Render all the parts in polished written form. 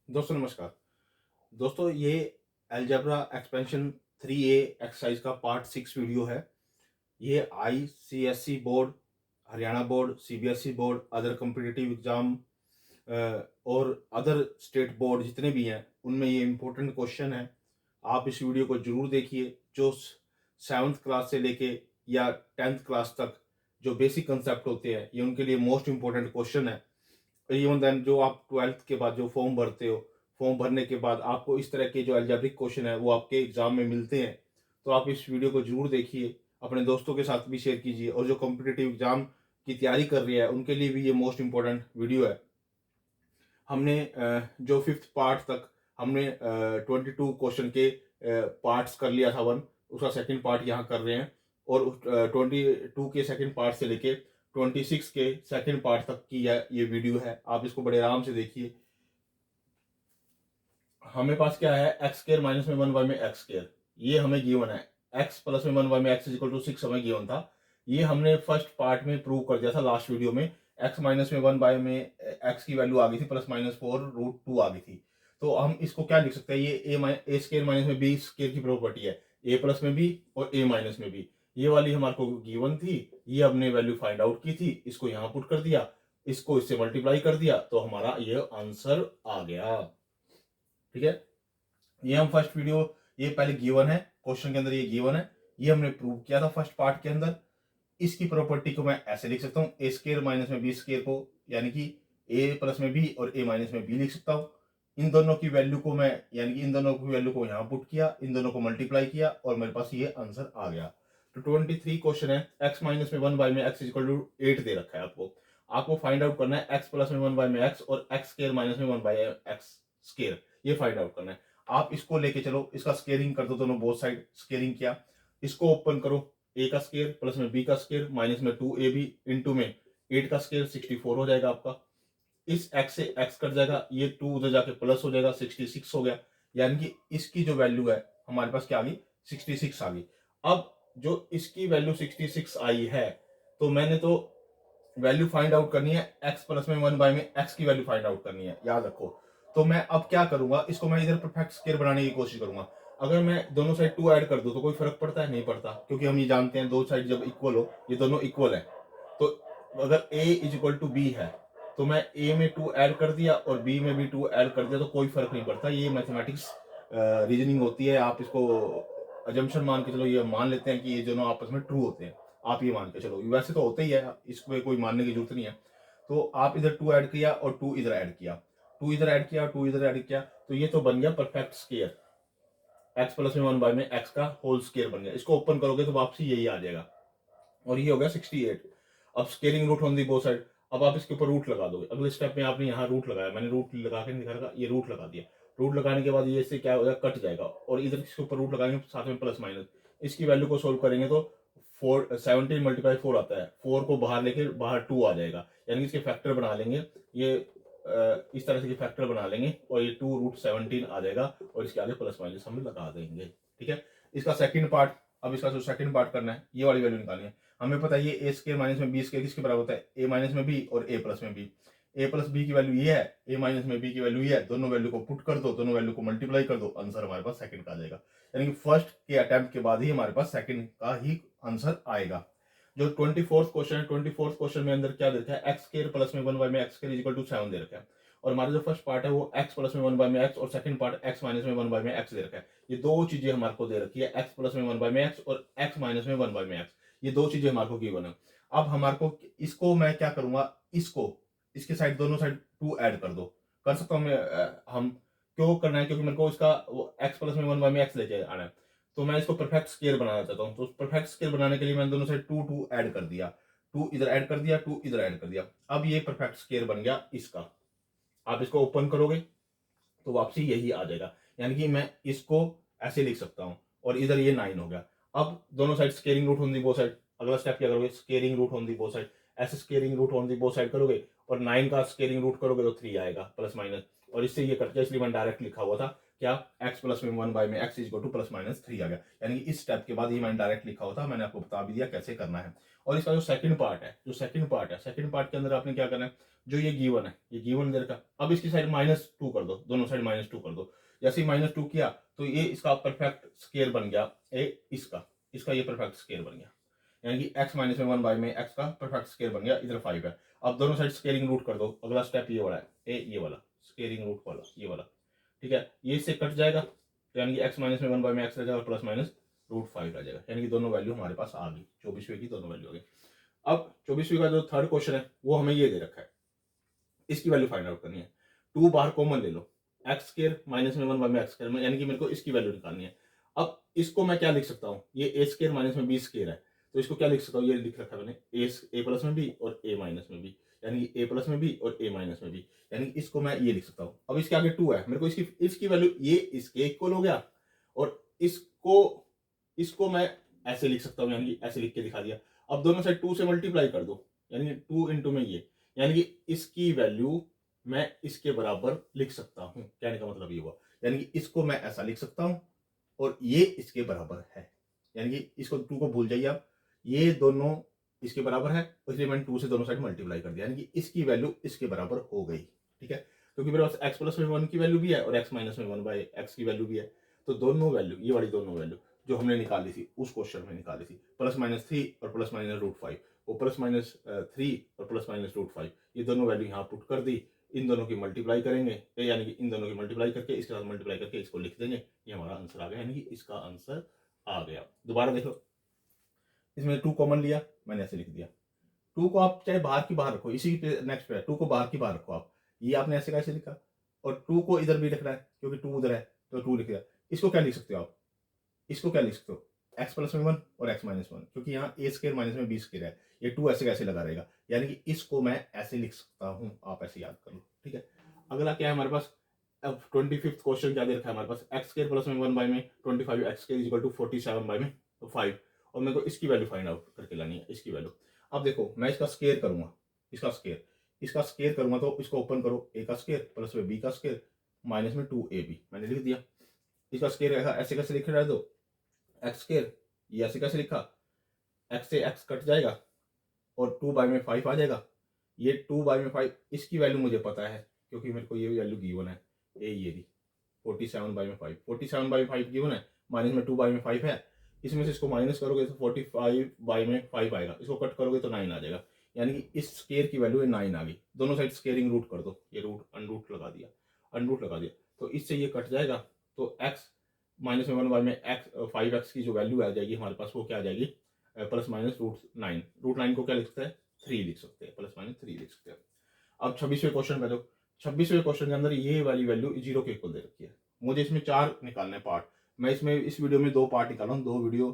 दोस्तों नमस्कार। दोस्तों ये अलजेब्रा एक्सपेंशन 3A एक्सरसाइज का पार्ट 6 वीडियो है। ये ICSE board, Haryana board, CBSE board, other competitive exam और अदर स्टेट बोर्ड जितने भी हैं उनमें ये इम्पोर्टेंट क्वेश्चन है। आप इस वीडियो को जरूर देखिए। जो 7th क्लास से लेके या 10th क्लास तक जो बेसिक कंसेप्ट होते हैं ये उनके लिए मोस्ट इम्पोर्टेंट क्वेश्चन है। इवन देन जो आप 12th के बाद जो फॉर्म भरते हो, फॉर्म भरने के बाद आपको इस तरह के जो अलजेब्रिक क्वेश्चन है वो आपके एग्जाम में मिलते हैं। तो आप इस वीडियो को जरूर देखिए, अपने दोस्तों के साथ भी शेयर कीजिए और जो कॉम्पिटिटिव एग्जाम की तैयारी कर रही है उनके लिए भी ये मोस्ट इम्पोर्टेंट वीडियो है। हमने जो 5th पार्ट तक हमने 22 क्वेश्चन के पार्ट्स कर लिया था वन, उसका सेकंड पार्ट यहाँ कर रहे हैं। और 22 के सेकंड पार्ट से लेके 26 के सेकंड पार्ट तक की ये वीडियो है। आप इसको बड़े आराम से देखिए। हमें पास क्या है, एक्स स्क्र माइनस में 1 वाई में एक्स स्क्र, ये हमें गिवन है। एक्स प्लस में 1 वाई में एक्स इक्वल टू 6 हमें गिवन था। ये हमने फर्स्ट पार्ट में प्रूव कर दिया था लास्ट वीडियो में। एक्स माइनस में 1 वाई में एक्स की वैल्यू आ गई थी +-4√2 आ गई थी। तो हम इसको क्या लिख सकते हैं, ये ए स्क्र माइनस में बी स्क्र की प्रॉपर्टी है, ए प्लस में बी और ए माइनस में बी। ये वाली हमारे को गिवन थी, ये हमने वैल्यू फाइंड आउट की थी, इसको यहाँ पुट कर दिया, इसको इससे मल्टीप्लाई कर दिया, तो हमारा ये आंसर आ गया। ठीक है, ये हम फर्स्ट वीडियो, ये पहले गिवन है, क्वेश्चन के अंदर ये गिवन है, ये हमने प्रूव किया था फर्स्ट पार्ट के अंदर। इसकी प्रॉपर्टी को मैं ऐसे लिख सकता हूँ, ए स्क्र माइनस में बी स्क्र को, यानी कि ए प्लस में बी और ए माइनस में बी लिख सकता हूँ। इन दोनों की वैल्यू को मैं, यानी कि इन दोनों की वैल्यू को यहाँ पुट किया, इन दोनों को मल्टीप्लाई किया और मेरे पास ये आंसर आ गया। तो 23 क्वेश्चन है, एक्स माइनस में 1 बाई में एक्स इक्वल टू 8 दे रखा है आपको। आपको फाइंड आउट करना है एक्स प्लस में 1 बाई में एक्स और एक्स स्क्र माइनस में 1 बाई एक्स स्क्र, ये फाइंड आउट करना है। आप इसको लेके चलो, इसका स्केयरिंग कर दो, दोनों बोथ साइड स्केयरिंग किया, इसको ओपन करो, ए का स्केयर प्लस में बी का स्केयर माइनस में 2ab इंटू में 8 का स्केयर 64 हो जाएगा आपका। इस x से x कट जाएगा, ये 2 उधर जाके प्लस हो जाएगा, 66 हो गया। यानी कि इसकी जो वैल्यू है हमारे पास क्या आ गई, 66 आ गई। अब जो इसकी वैल्यू 66 आई है, तो मैंने तो वैल्यू फाइंड आउट करनी है, x प्लस में 1 बाई में x की वैल्यू फाइंड आउट करनी है, याद रखो। तो मैं अब क्या करूंगा, इसको मैं इधर परफेक्ट स्केयर बनाने की कोशिश करूंगा। अगर मैं दोनों साइड 2 ऐड कर दूं तो कोई फर्क पड़ता है, नहीं पड़ता, क्योंकि हम ये जानते हैं दो साइड जब इक्वल हो, ये दोनों इक्वल है। तो अगर a is equal to B है, तो मैं a में 2 ऐड कर दिया और b में भी 2 ऐड कर दिया, तो कोई फर्क नहीं पड़ता। ये मैथमेटिक्स रीजनिंग होती है। आप इसको अजम्पशन मान के चलो, ये मान लेते हैं कि ये दोनों आपस में ट्रू होते हैं, आप ये मान के चलो, वैसे तो होते ही है, इसमें कोई मानने की जरूरत नहीं है। तो आप इधर 2 ऐड किया और 2 इधर ऐड किया, 2 इधर ऐड किया, 2 इधर ऐड किया, तो ये तो बन गया परफेक्ट स्केयर। एक्स प्लस में 1 बाई में एक्स का होल स्केयर बन गया। इसको ओपन करोगे तो वापसी यही आ जाएगा, और ये हो गया 68। अब squaring root on the both side, अब आप इसके ऊपर रूट लगा दोगे। अगले स्टेप में आपने यहाँ रूट लगाया, मैंने रूट लगा के नहीं दिखा रखा, ये रूट लगा दिया। रूट लगाने के बाद ये इससे क्या हो जाएगा, कट जाएगा, और इधर इसके ऊपर रूट लगाएंगे साथ में प्लस माइनस। इसकी वैल्यू को सोल्व करेंगे तो 17 मल्टीप्लाई 4 आता है, 4 को बाहर लेके बाहर 2 आ जाएगा, यानी कि इसके फैक्टर बना लेंगे। ये इस तरह से फैक्टर बना लेंगे और ये 2√17 आ जाएगा, और इसके आगे प्लस माइनस हम लगा देंगे। ठीक है, इसका सेकंड पार्ट, अब इसका जो सेकंड पार्ट करना है, ये वाली वैल्यू निकालनी है। हमें पता है ये ए स्क्र माइनस में बी स्क्र किसके बराबर होता है, ए माइनस में बी और ए प्लस में बी। ए प्लस बी की वैल्यू ये है, ए माइनस में बी की वैल्यू ये है, दोनों वैल्यू को पुट कर दो, दोनों वैल्यू को मल्टीप्लाई कर दो, आंसर हमारे पास सेकंड का आ जाएगा। यानी कि फर्स्ट के अटेम्प्ट के बाद ही हमारे पास सेकंड का ही आंसर आएगा। जो 24th क्वेश्चन है, 24th क्वेश्चन में अंदर क्या देखा है, एक्स स्क्र प्लस में 1 बाई में x square is equal to 7 दे रखा है, और हमारा जो फर्स्ट पार्ट है वो एक्स प्लस में 1 बाई में एक्स और सेकंड पार्ट एक्स माइनस में 1 बाई में एक्स दे रखा है। ये दो चीजें हमारे को दे रखी है, एक्स प्लस में 1 बाई में एक्स और एक्स माइनस में 1 बाई में एक्स, ये दो चीजें हमारे को गिवन है। अब हमारे को इसको मैं क्या करूंगा, इसको इसके साइड दोनों साइड 2 ऐड कर दो, कर सकता हूँ मैं। हम क्यों करना है, क्योंकि मेरे को इसका एक्स प्लस में 1 बाई में एक्स लेके आना है, तो मैं इसको परफेक्ट स्केयर बनाना चाहता हूँ। तो परफेक्ट स्केयर बनाने के लिए मैंने दोनों साइड 2 ऐड कर दिया, 2 इधर ऐड कर दिया, 2 इधर ऐड कर दिया। अब ये परफेक्ट स्केयर बन गया इसका। आप इसको ओपन करोगे तो वापसी यही आ जाएगा, यानी कि मैं इसको ऐसे लिख सकता हूं, और इधर ये 9 हो गया। अब दोनों side squaring root on the both side, अगला स्टेप क्या करोगे, squaring root on the both side, ऐसे squaring root on the both side करोगे, और 9 का स्केयरिंग रूट करोगे तो 3 आएगा प्लस माइनस, और इससे ये कट गया, इसलिए मैंने डायरेक्ट लिखा हुआ था क्या, एक्स प्लस में 1 बाई में x is equal two plus minus 3 आ गया। यानी कि इस स्टेप के बाद ही मैंने डायरेक्ट लिखा हुआ था, मैंने आपको बता भी दिया कैसे करना है। और इसका जो सेकंड पार्ट है, सेकंड पार्ट के अंदर आपने क्या करना है, जो ये गिवन है, ये गिवन दे रखा। अब इसकी साइड -2 कर दो, दोनों साइड -2 कर दो। जैसे ही -2 किया तो ये इसका परफेक्ट स्केयर बन गया, इसका ये परफेक्ट स्केयर बन गया, यानी कि x माइनस में 1 बाई में x का परफेक्ट स्केयर बन गया। इधर 5 है। अब दोनों साइड स्केयरिंग रूट कर दो। अगला स्टेप ये वाला है, ये वाला स्केयरिंग रूट वाला, ये वाला, ठीक है। ये इससे कट जाएगा, तो यानी कि x माइनस में 1 बाई में x रह जाएगा और प्लस माइनस √5 रह जाएगा, यानी कि दोनों वैल्यू हमारे पास आ गई। 24वें की दोनों वैल्यू आ गई। अब 24वीं का जो थर्ड क्वेश्चन है वो हमें ये दे रखा है, इसकी वैल्यू फाइंड आउट करनी है। 2 बाहर कॉमन ले लो, एक्स स्केयर माइनस में 1 बाई में एक्स स्केयर में, यानी कि मेरे को इसकी वैल्यू निकालनी है। अब इसको मैं क्या लिख सकता हूँ, ये ए स्केयर माइनस में बी स्केयर है, तो इसको क्या लिख सकता हूँ, ये लिख रखा है मैंने ए प्लस में बी और ए माइनस में बी, यानी कि ए प्लस में बी और ए माइनस में बी, यानी कि इसको मैं ये लिख सकता हूँ। अब इसके आगे 2 है, मेरे को इसकी वैल्यू ये इसके इक्वल हो गया, और इसको मैं ऐसे लिख सकता हूँ, यानी कि ऐसे लिख के दिखा दिया। अब दोनों साइड 2 से मल्टीप्लाई कर दो, यानी 2 इंटू में ये, यानी कि इसकी वैल्यू मैं इसके बराबर लिख सकता हूं। कहने का मतलब ये हुआ, यानी कि इसको मैं ऐसा लिख सकता हूं और ये इसके बराबर है, यानी कि इसको 2 को भूल जाइए आप, ये दोनों इसके बराबर है, इसलिए मैंने 2 से दोनों साइड मल्टीप्लाई कर दिया, यानी कि इसकी वैल्यू इसके बराबर हो गई, ठीक है। क्योंकि मेरे पास x प्लस में 1 की वैल्यू भी है और x माइनस में 1 बाई एक्स की वैल्यू भी है, तो दोनों वैल्यू, ये वाली दोनों वैल्यू जो हमने निकाली थी उस क्वेश्चन में निकाली थी, +-3 और +-√5, वो +-3 और +-√5, ये दोनों वैल्यू यहाँ पुट कर दी। इन दोनों की मल्टीप्लाई करेंगे, यानी कि इन दोनों की मल्टीप्लाई करके इसके साथ मल्टीप्लाई करके इसको लिख देंगे, ये हमारा आंसर आ गया, यानी कि इसका आंसर आ गया। दोबारा देखो, इसमें 2 कॉमन लिया, मैंने ऐसे लिख दिया। 2 को आप चाहे बाहर की बाहर रखो, इसी पे नेक्स्ट पे 2 को बाहर की बाहर रखो आप, ये आपने ऐसे कैसे लिखा, और 2 को इधर भी रखना है क्योंकि 2 उधर है तो 2 लिख दिया। इसको क्या लिख सकते हो आप, इसको क्या लिख सकते हो, x प्लस में 1 और x माइनस 1, क्योंकि यहाँ ए स्केयर माइनस में बी स्केयर है, ये 2 ऐसे कैसे लगा रहेगा, यानी कि इसको मैं ऐसे लिख सकता हूँ, आप ऐसे याद कर लो, ठीक है। अगला क्या है हमारे पास, अब 25th क्वेश्चन क्या दे रखा है हमारे पास, एक्स स्केयर प्लस में 1 बाई में 25 x square equal to 47 by में 5, और मेरे को इसकी वैल्यू फाइंड आउट करके लानी है, इसकी वैल्यू। अब देखो मैं इसका स्केयर करूंगा, इसका स्केयर करूंगा, तो इसको ओपन करो, ए का स्केयर प्लस में बी का स्केयर माइनस में 2ab मैंने लिख दिया। इसका स्केयर ऐसे कैसे लिख रहा है, दो एक्स स्केयर, ये ऐसे कैसे लिखा, एक्स से एक्स कट जाएगा और 2 बाई में 5 आ जाएगा, ये 2 बाई में 5, इसकी वैल्यू मुझे पता है क्योंकि मेरे को ये वैल्यू गिवन है, ये दी 47 बाई में 5, 47 बाई में 5 गिवन है, माइनस में 2 बाई में 5 है, इसमें से इसको माइनस करोगे तो 45 बाई में 5 आएगा, इसको कट करोगे तो 9 आ जाएगा, यानी कि इस स्केयर की वैल्यू 9 आ गई। दोनों साइड स्केयरिंग रूट कर दो, ये रूट अनरूट लगा दिया, तो इससे ये कट जाएगा, तो एक्स माइनस में 1 बाई में एक्स 5x की जो वैल्यू आ जाएगी हमारे पास, वो क्या आ जाएगी, प्लस माइनस √9, √9 को क्या लिख सकते हैं, 3 लिख सकते हैं, प्लस माइनस 3 लिख सकते हैं। अब 26वें क्वेश्चन पे, जो 26वें क्वेश्चन के अंदर ये वाली वैल्यू 0 के इक्वल दे रखी है, मुझे इसमें 4 निकालने पार्ट, मैं इसमें इस वीडियो में 2 पार्ट निकाल रहा हूँ, 2 वीडियो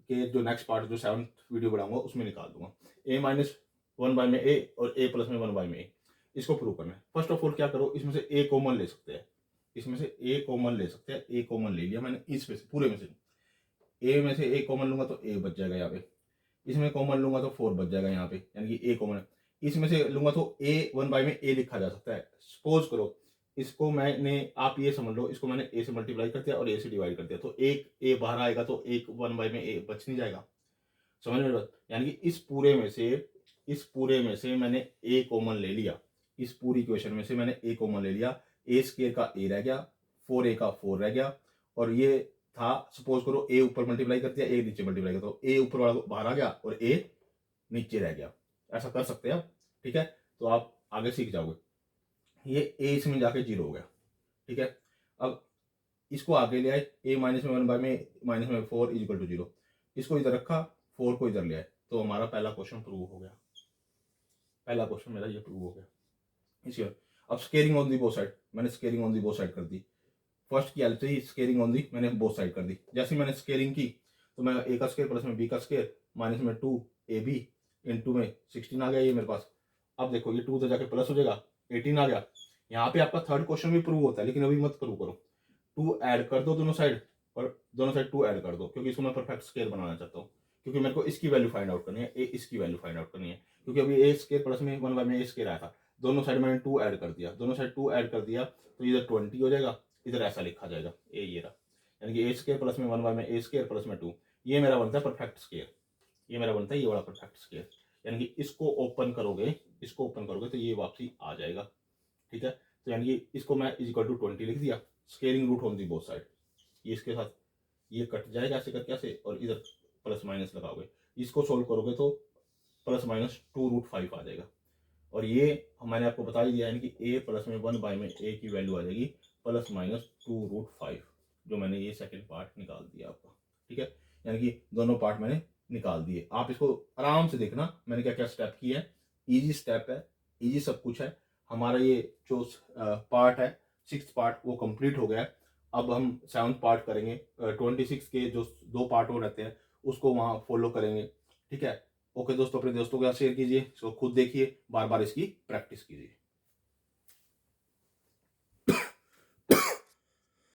के जो नेक्स्ट पार्ट जो 7th वीडियो बनाऊंगा उसमें निकाल दूंगा, a-1 बाई में a और a प्लस में 1 बाई में a, इसको प्रूव करना है। फर्स्ट ऑफ ऑल क्या करो, इसमें से a कॉमन ले सकते हैं, a कॉमन ले लिया मैंने, इसमें से पूरे में से a में से a कॉमन लूंगा तो a बच जाएगा यहाँ पे, इसमें कॉमन लूंगा तो 4 बच जाएगा यहाँ पे, यानी कि a कॉमन है। इसमें से लूंगा तो a 1 बाई में a लिखा जा सकता है। सपोज करो इसको मैंने, आप ये समझ लो, इसको मैंने a से मल्टीप्लाई कर दिया और a से डिवाइड कर दिया, तो एक a बाहर आएगा तो एक 1 बाई में a बच नहीं जाएगा, समझ में बात, यानी कि इस पूरे में से मैंने a कॉमन ले लिया, इस पूरी इक्वेशन में से मैंने a कॉमन ले लिया, a स्क्वायर का a रह गया, 4a का 4 रह गया, और ये था, सपोज करो a ऊपर मल्टीप्लाई कर दिया, a नीचे मल्टीप्लाई कर, तो a ऊपर वाला बाहर आ गया और a नीचे रह गया, ऐसा कर सकते हैं आप, ठीक है, तो आप आगे सीख जाओगे। ये a इसमें जाके 0 हो गया, ठीक है। अब इसको आगे ले आए, a माइनस में 1 बाई में माइनस में 4 इक्वल टू 0, इसको इधर रखा, 4 को इधर ले आए, तो हमारा पहला क्वेश्चन प्रूव हो गया, पहला क्वेश्चन मेरा ये प्रूव हो गया। इसी अब squaring on the both side, मैंने squaring on the both side कर दी, फर्स्ट की हेल्प से ही स्केयरिंग ऑन दी मैंने बोथ साइड कर दी। जैसे मैंने स्केयरिंग की तो मैं a का स्केयर प्लस में b का स्केयर माइनस में 2ab इंटू में 16 आ गया ये मेरे पास। अब देखो ये 2 तो जाके प्लस हो जाएगा, 18 आ गया। यहाँ पे आपका थर्ड क्वेश्चन भी प्रूव होता है, लेकिन अभी मत प्रूव करो, 2 ऐड कर दो दोनों साइड, और दोनों साइड 2 ऐड कर दो, क्योंकि इसको मैं परफेक्ट स्केयर बनाना चाहता हूँ, क्योंकि मेरे को इसकी वैल्यू फाइंड आउट करनी है, इसकी वैल्यू फाइंड आउट करनी है, क्योंकि अभी a स्केयर प्लस में 1 बाई में a स्केयर आया था, दोनों साइड मैंने 2 ऐड कर दिया, तो इधर 20 हो जाएगा, इधर ऐसा लिखा जाएगा ये रहा, यानी कि a स्केयर प्लस में 1 बाई में a स्केयर प्लस में 2, ये मेरा बनता है परफेक्ट स्केयर, ये मेरा बनता है ये वाला परफेक्ट स्केयर, यानी कि इसको ओपन करोगे तो ये वापसी आ जाएगा, ठीक है। तो यानी कि इसको मैं इज इक्वल टू 20 लिख दिया, scaling root on the both side, ये इसके साथ ये कट जाएगा ऐसे करके ऐसे, और इधर प्लस माइनस लगाओगे, इसको सोल्व करोगे तो प्लस माइनस 2√5 आ जाएगा। और ये मैंने आपको बता ही दिया है कि a प्लस में 1 बाई में a की वैल्यू आ जाएगी प्लस माइनस 2√5, जो मैंने ये सेकंड पार्ट निकाल दिया आपका, ठीक है। यानी कि दोनों पार्ट मैंने निकाल दिए, आप इसको आराम से देखना मैंने क्या क्या स्टेप किए हैं। इजी स्टेप है, इजी सब कुछ है। हमारा ये जो पार्ट है 6th पार्ट वो कंप्लीट हो गया है। अब हम 7th पार्ट करेंगे, 26 के जो 2 पार्ट हो रहते हैं उसको वहाँ फॉलो करेंगे, ठीक है। ओके दोस्तों, अपने दोस्तों के साथ शेयर कीजिए, इसको खुद देखिए, बार बार इसकी प्रैक्टिस कीजिए।